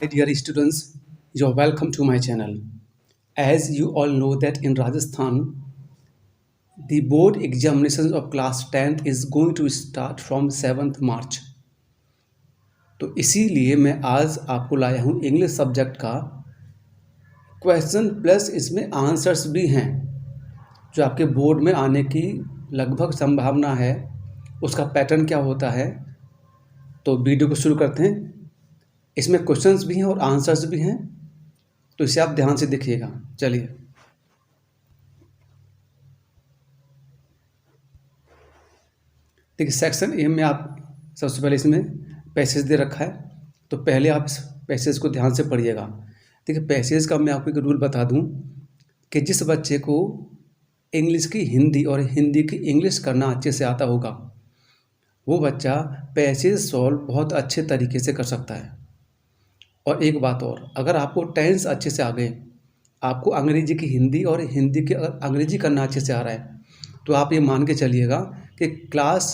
Hi dear students, you're welcome to my channel. As you all know that in Rajasthan, the board examinations of class 10th is going to start from 7th March. तो इसीलिए मैं आज आपको लाया हूँ English subject का question plus इसमें answers भी हैं जो आपके बोर्ड में आने की लगभग संभावना है। उसका पैटर्न क्या होता है, तो वीडियो को शुरू करते हैं। इसमें क्वेश्चंस भी हैं और आंसर्स भी हैं, तो इसे आप ध्यान से देखिएगा। चलिए, देखिए सेक्शन ए में आप सबसे पहले इसमें पैसेज दे रखा है, तो पहले आप इस पैसेज को ध्यान से पढ़िएगा। देखिए पैसेज का मैं आपको एक रूल बता दूं कि जिस बच्चे को इंग्लिश की हिंदी और हिंदी की इंग्लिश करना अच्छे से आता होगा वो बच्चा पैसेज सॉल्व बहुत अच्छे तरीके से कर सकता है। और एक बात और, अगर आपको टेंस अच्छे से आ गए, आपको अंग्रेजी की हिंदी और हिंदी की अगर अंग्रेजी करना अच्छे से आ रहा है, तो आप ये मान के चलिएगा कि क्लास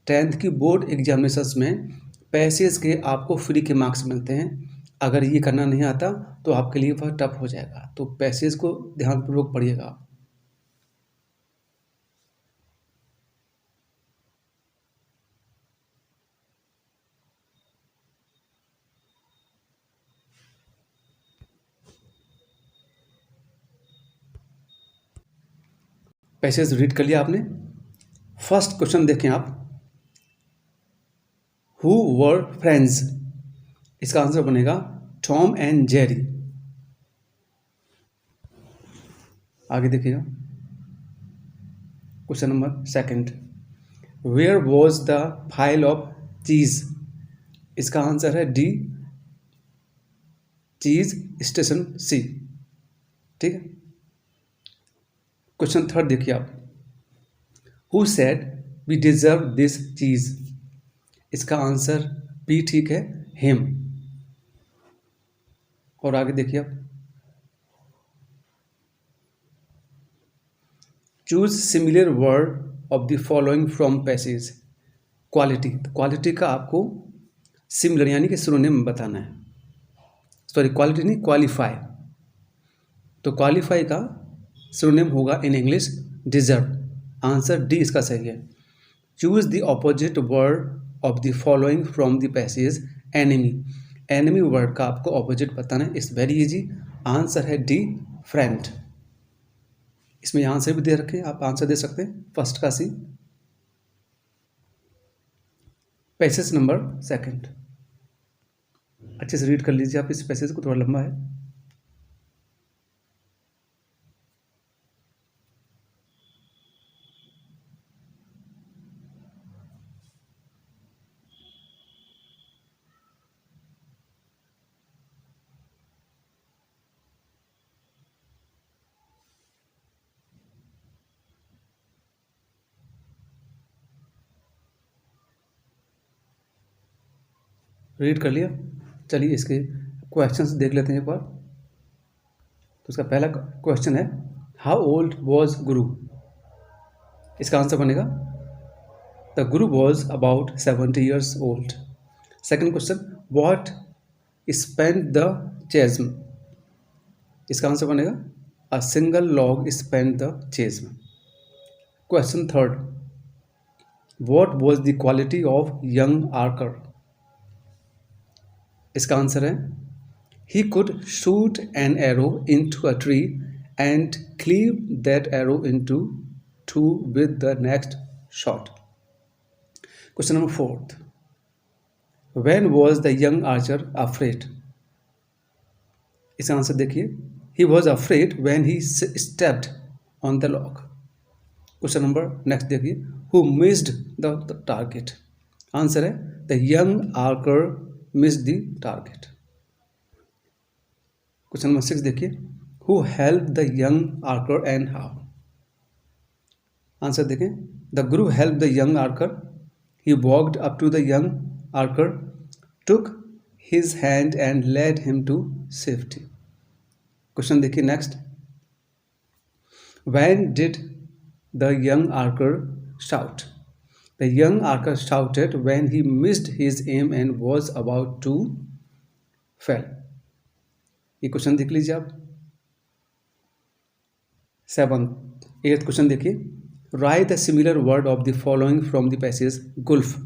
10th की बोर्ड एग्जामिनेशंस में पैसेज के आपको फ्री के मार्क्स मिलते हैं। अगर ये करना नहीं आता तो आपके लिए वह टफ हो जाएगा, तो पैसेज को ध्यानपूर्वक पढ़िएगा। पैसेज रीड कर लिया आपने। फर्स्ट क्वेश्चन देखें आप, हु वर फ्रेंड्स। इसका आंसर बनेगा टॉम एंड जेरी। आगे देखिएगा question number second, where was the file of cheese. इसका आंसर है डी, चीज स्टेशन सी। ठीक है। क्वेश्चन थर्ड देखिए आप, who said we deserve this cheese. इसका आंसर बी ठीक है, हिम। और आगे देखिए आप, choose similar word of the following from passage. Quality, quality का आपको सिमिलर यानी कि सिनोनिम बताना है। सॉरी, क्वालिटी नहीं, क्वालिफाई। तो क्वालिफाई का सिनोनिम होगा in English deserve. Answer D इसका सही है। Choose the opposite word of the following from the passage enemy. Enemy word का आपको ऑपोजिट बताना है। It's very easy. आंसर है डी, फ्रेंड। इसमें आंसर भी दे रखे, आप आंसर दे सकते हैं। फर्स्ट का सी। पैसेज नंबर सेकंड, अच्छे से रीड कर लीजिए आप इस पैसेज को, थोड़ा लंबा है। रीड कर लिया। चलिए इसके क्वेश्चंस देख लेते हैं एक बार। तो इसका पहला क्वेश्चन है, हाउ ओल्ड वॉज गुरु। इसका आंसर बनेगा the guru was about 70 years old. Second question, what spanned the chasm. इसका आंसर बनेगा a single log spanned the chasm. Question third, what was the quality of young archer. इसका answer है he could shoot an arrow into a tree and cleave that arrow into two with the next shot. Question number fourth, when was the young archer afraid। इसका answer देखिए, he was afraid when he stepped on the log। Question number next देखिए, who missed the target। Answer है the young archer missed the target। Question number 6 देखिए, who help the young archer and how. Answer देखें, the guru help the young archer, he walked up to the young archer, took his hand and led him to safety. Question देखिए next, when did the young archer shout. The young archer shouted when he missed his aim and was about to fail. ये question देख लीजिए आप। 7th 8th question देखिए, write the similar word of the following from the passage gulf.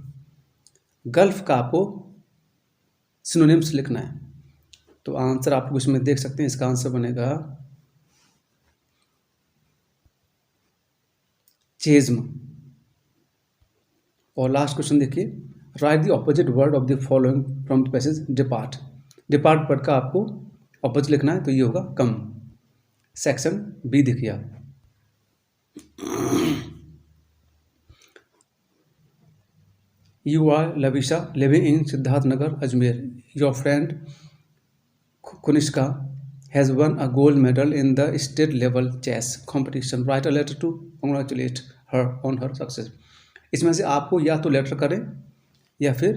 Gulf का आपको synonyms लिखना है। तो आंसर आप लोग इसमें देख सकते हैं, इसका आंसर बनेगा चेज्म। और लास्ट क्वेश्चन देखिए, write the opposite word of the following from the passage depart. Depart word का आपको ऑपोजिट लिखना है, तो ये होगा कम। सेक्शन बी देखिए आप। You are Lavisha living in Siddharth Nagar, Ajmer. Your friend Kunishka has won a gold medal in the state level chess competition. Write a letter to congratulate her on her success. इसमें से आपको या तो letter करें या फिर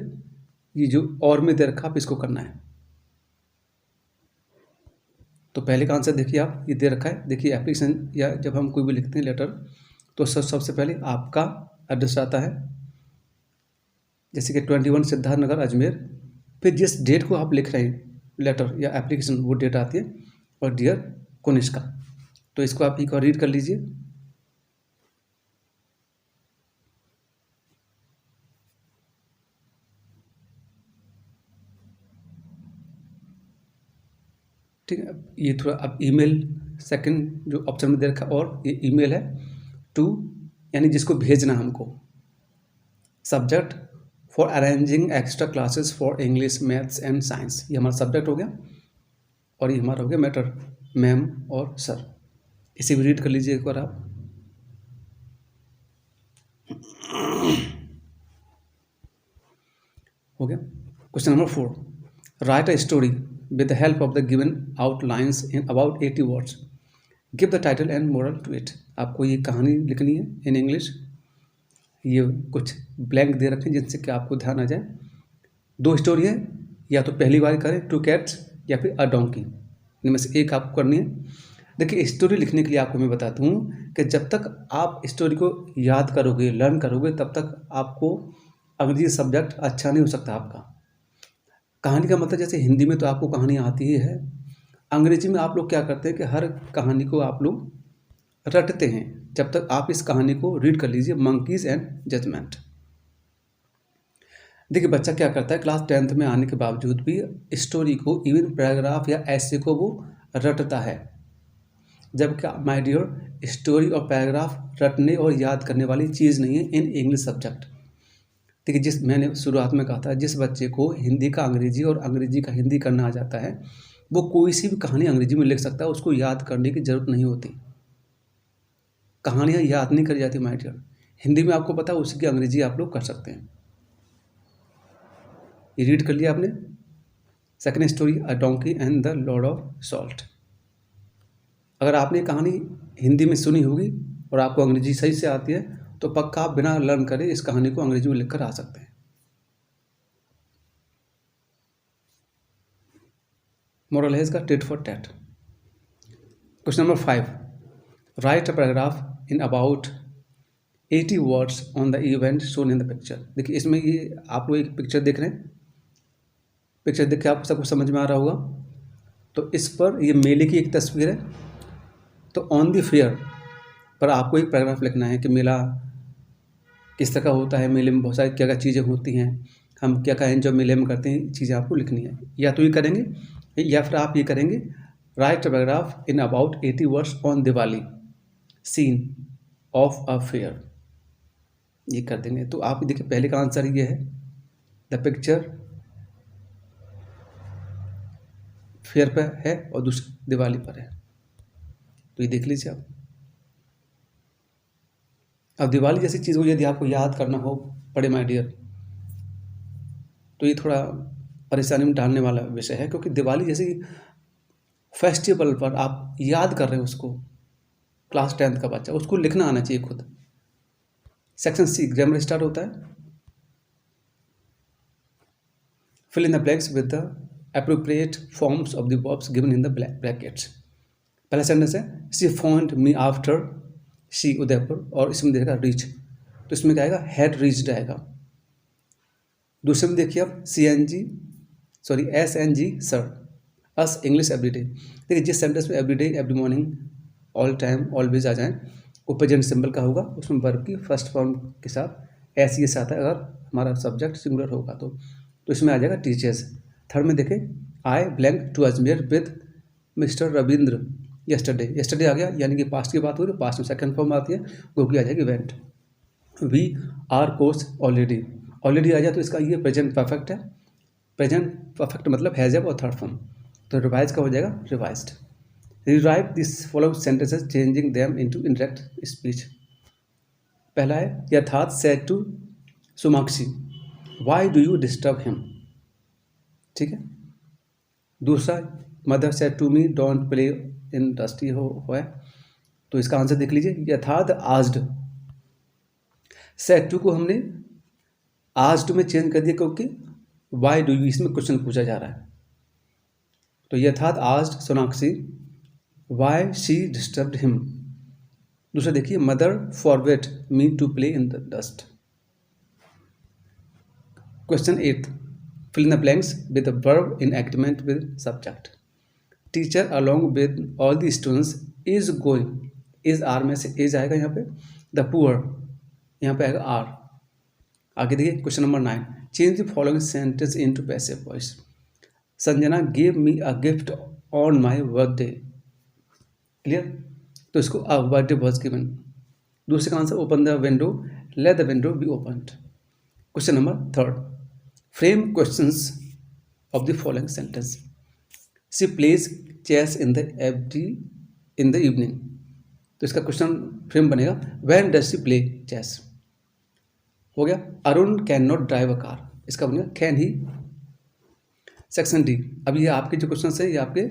ये जो और में दे रखा आप इसको करना है। तो पहले का आंसर देखिए आप, ये दे रखा है। देखिए एप्लीकेशन या जब हम कोई भी लिखते हैं लेटर तो सबसे पहले आपका एड्रेस आता है, जैसे कि 21 सिद्धार्थ नगर अजमेर। फिर जिस डेट को आप लिख रहे हैं लेटर या एप्लीकेशन वो डेट आती है, और डियर कनिष्का। तो इसको आप एक बार रीड कर लीजिए। ठीक है, ये थोड़ा अब ईमेल सेकंड जो ऑप्शन में दे रखा, और ये ईमेल है टू, यानी जिसको भेजना हमको। Subject for arranging extra classes for English maths and science, ये हमारा सब्जेक्ट हो गया। और ये हमारा हो गया मैटर, मैम और सर। इसे भी रीड कर लीजिए एक बार आप। हो गया। Question number 4, write a story with the help of the given outlines in about 80 words. Give the title and moral to it. आपको ये कहानी लिखनी है इन इंग्लिश। ये कुछ ब्लैंक दे रखे हैं जिनसे कि आपको ध्यान आ जाए। 2 स्टोरी है, या तो पहली बार करें 2 कैट्स या फिर अ डोंकी, इनमें से एक आपको करनी है। देखिए स्टोरी लिखने के लिए आपको मैं बताता हूँ कि जब तक आप स्टोरी को याद करोगे, लर्न करोगे, तब तक आपको अंग्रेजी सब्जेक्ट अच्छा नहीं हो सकता आपका। कहानी का मतलब जैसे हिंदी में तो आपको कहानी आती ही है, अंग्रेजी में आप लोग क्या करते हैं कि हर कहानी को आप लोग रटते हैं। जब तक आप इस कहानी को रीड कर लीजिए, मंकीज एंड जजमेंट। देखिए बच्चा क्या करता है, क्लास 10th में आने के बावजूद भी स्टोरी को, इवन पैराग्राफ या ऐसे को वो रटता है। जबकि माय डियर, स्टोरी और पैराग्राफ रटने और याद करने वाली चीज़ नहीं है इन इंग्लिश सब्जेक्ट। देखिए जिस मैंने शुरुआत में कहा था, जिस बच्चे को हिंदी का अंग्रेजी और अंग्रेजी का हिंदी करना आ जाता है, वो कोई सी भी कहानी अंग्रेजी में लिख सकता है, उसको याद करने की ज़रूरत नहीं होती। कहानियाँ याद नहीं करी जाती माय डियर। हिंदी में आपको पता है, उसी की अंग्रेजी आप लोग कर सकते हैं। ये रीड कर लिया आपने। Second story, a donkey and the Lord of salt. अगर आपने कहानी हिंदी में सुनी होगी और आपको अंग्रेजी सही से आती है, तो पक्का आप बिना लर्न करे इस कहानी को अंग्रेजी में लिखकर आ सकते हैं। मोरल है इसका tit for tat. Question number 5, right a paragraph in about 80 words on the event shown in the picture. देखिए इसमें ये आप लोग एक पिक्चर देख रहे हैं, पिक्चर देख के आप सबको समझ में आ रहा होगा। तो इस पर ये मेले की एक तस्वीर है। तो ऑन द फेयर पर आपको एक पैराग्राफ लिखना है कि मेला किस तरह का होता है, मेले में बहुत सारी क्या क्या चीज़ें होती हैं, हम क्या क्या एंजॉय मेले में करते हैं, चीज़ें आपको लिखनी है। या तो ये करेंगे या फिर आप ये करेंगे, write a paragraph in about 80 words on Diwali scene of a fair. ये कर देंगे। तो आप देखिए पहले का आंसर ये है, द पिक्चर फेयर पर है और दूसरी दिवाली पर है। तो ये देख लीजिए आप। अब दिवाली जैसी चीज़ को यदि आपको याद करना हो पड़े माय डियर, तो ये थोड़ा परेशानी में डालने वाला विषय है, क्योंकि दिवाली जैसी फेस्टिवल पर आप याद कर रहे हो उसको, क्लास 10th का बच्चा, उसको लिखना आना चाहिए खुद। सेक्शन सी, ग्रामर स्टार्ट होता है। Fill in the blanks with the appropriate forms of the verbs given in the brackets. पहला सेंटेंस है, she found me after she Udaipur, और इसमें देखेगा रीच, तो इसमें क्या आएगा, हैड रीच्ड आएगा। दूसरे में देखिए आप, CNG sorry SNG sir, us English everyday. देखिए जिस सेंटेंस में everyday, every morning, all time, always आ जाएं वो प्रेजेंट सिंबल का होगा, उसमें वर्ब की फर्स्ट फॉर्म के साथ एस ये आता है अगर हमारा सब्जेक्ट सिंगुलर होगा तो इसमें आ जाएगा टीचर्स। थर्ड में देखें I blank to Ajmer with mister Ravindra yesterday, yesterday आ गया यानी कि पास्ट की बात हो रही है, पास्ट में सेकंड फॉर्म आती है, गो की आ जाएगी went. We are course already, already आ जाए तो इसका ये प्रेजेंट परफेक्ट है, प्रेजेंट परफेक्ट मतलब हैज है और थर्ड फॉर्म, तो रिवाइज का हो जाएगा revised. Rewrite this following sentences changing them into indirect speech. पहला है Yatharth said to Somakshi why do you disturb him, ठीक है। दूसरा mother said to me don't play in dusty हो है, तो इसका आंसर देख लीजिए यथार्थ आज्ड, सेड टू को हमने आज्ड में चेंज कर दिया क्योंकि वाई डू यू इसमें क्वेश्चन पूछा जा रहा है, तो Yatharth asked Sonakshi why she disturbed him. दूसरा देखिए mother forbade me to play in the dust. Question 8 fill in the blanks with the verb in agreement with subject. Teacher along with all the students is going, is are में से is आएगा यहाँ पे, the poor यहाँ पे आएगा are. आगे देखिए question number 9 change the following sentence into passive voice. Sanjana gave me a gift on my birthday, clear, तो इसको a birthday was given। दूसरे का answer open the window, let the window be opened। Question number 3 frame questions of the following sentence. She plays chess in the evening, तो इसका question frame बनेगा when does she play chess, हो गया। Arun can not drive a car, इसका बनेगा can he. Section D, अब ये आपके जो क्वेश्चन है ये आपके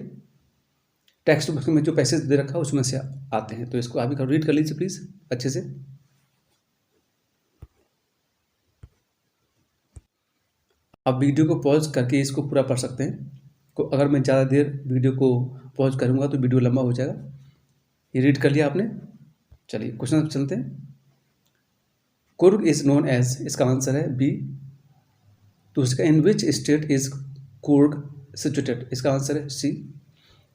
टेक्स्ट बुक में जो पैसेज दे रखा है उसमें से आते हैं, तो इसको आप रीड कर लीजिए प्लीज़ अच्छे से। आप वीडियो को पॉज करके इसको पूरा पढ़ सकते हैं, अगर मैं ज़्यादा देर वीडियो को पॉज करूँगा तो वीडियो लंबा हो जाएगा। ये रीड कर लिया आपने, चलिए क्वेश्चन चलते हैं। कुर्ग इज़ नोन एज, इसका आंसर है बी। दूसरा in which state is Coorg situated, इसका आंसर है C.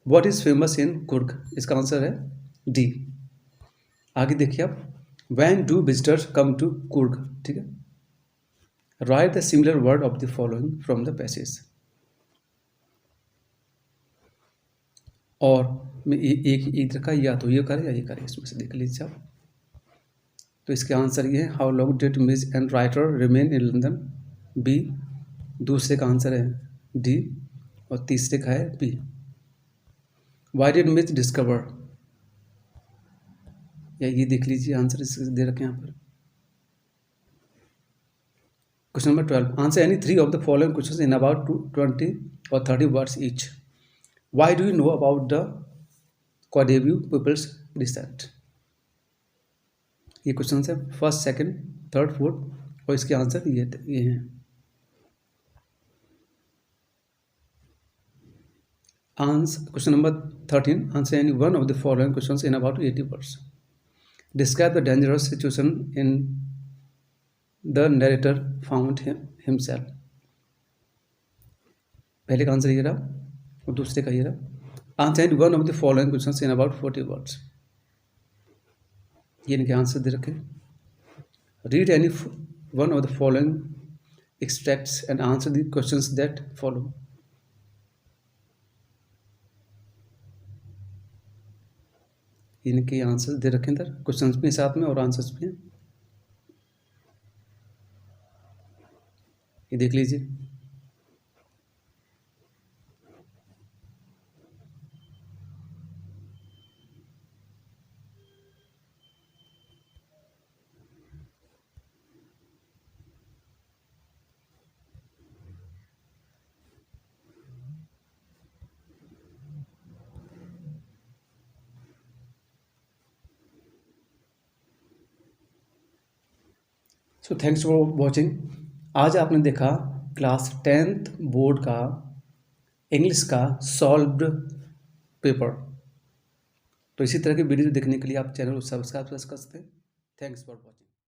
What is famous in Coorg, इसका आंसर है डी। आगे देखिए आप when do visitors come to Coorg, ठीक है। Write the similar word of the following from the passage. और मैं एक रखा या तो ये करें या ये करें, इसमें से देख लीजिए आप। तो इसके आंसर ये है how long did Miss and writer remain in London, B. दूसरे का आंसर है डी और तीसरे का है B. Why did Miss discover, या ये देख लीजिए आंसर इसके दे रखे हैं यहाँ पर। Question number 12 answer any 3 of the following questions in about 20 और 30 words each. Why do you know about the क्वाडेव्यू पीपल्स डिसेंट, ये क्वेश्चन है फर्स्ट, सेकंड, थर्ड, फोर्थ और इसके आंसर ये हैं। Question number 13 answer any one of the following questions in about 80 words. Describe the dangerous situation in The narrator found himself। पहले का answer ये रहा और दूसरे का ये रहा। Answer one of the following questions in about 40 words, ये इनके आंसर दे रखे। Read any one of the following extracts and answer the questions that follow. इनके आंसर दे रखे अंदर, क्वेश्चंस भी साथ में और आंसर्स भी हैं, ये देख लीजिए। So thanks for watching. आज आपने देखा क्लास 10th बोर्ड का इंग्लिश का सॉल्व्ड पेपर। तो इसी तरह की वीडियो देखने के लिए आप चैनल को सब्सक्राइब कर सकते हैं। Thanks for watching.